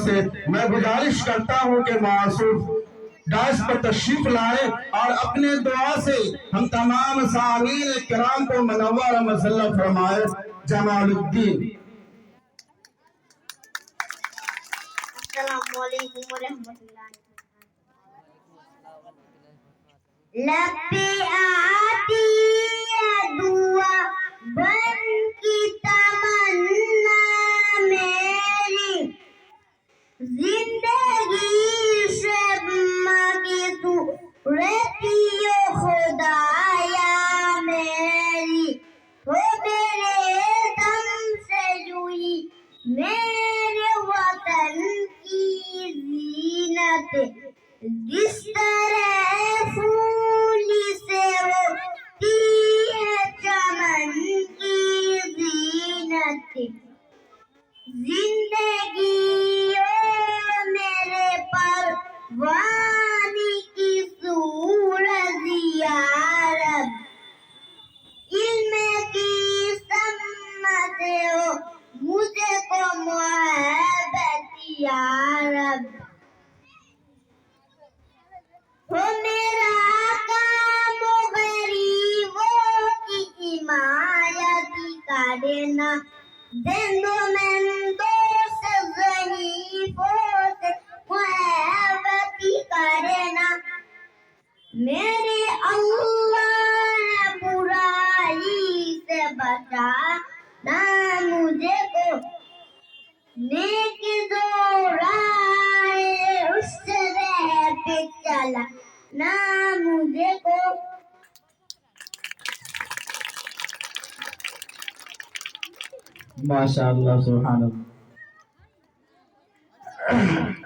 سے میں گزارش کرتا ہوں کہ معصوف ڈائس پر تشریف لائے اور اپنے دعا سے ہم تمام سامعین کرام کو منور مسلح فرمائے. جمال الدین. السلام علیکم ورحمۃ اللہ. لب پہ آتی ہے دعا بن کی تمنا میری، زندگی شب کی تو رہتی ہو خدایا میری، ہو میرے دم سے جوئی میرے وطن کی زینت، جس طرح پھولی سے ہوتی ہے چمن کی زینت، زندگی او میرے پروانی کی صورت یا رب، علم کی سمت ہو مجھے کو محبت یا رب، ہو میرا کام غریبوں کی حمایت کرنا، دندمندوں سے ضعیفوں سے محبت کرنا، میرے اللہ برائی سے بچانا مجھے کو، نیک جو راہ اس راہ پہ چلنا مجھے کو. ماشاءاللہ، سبحان اللہ.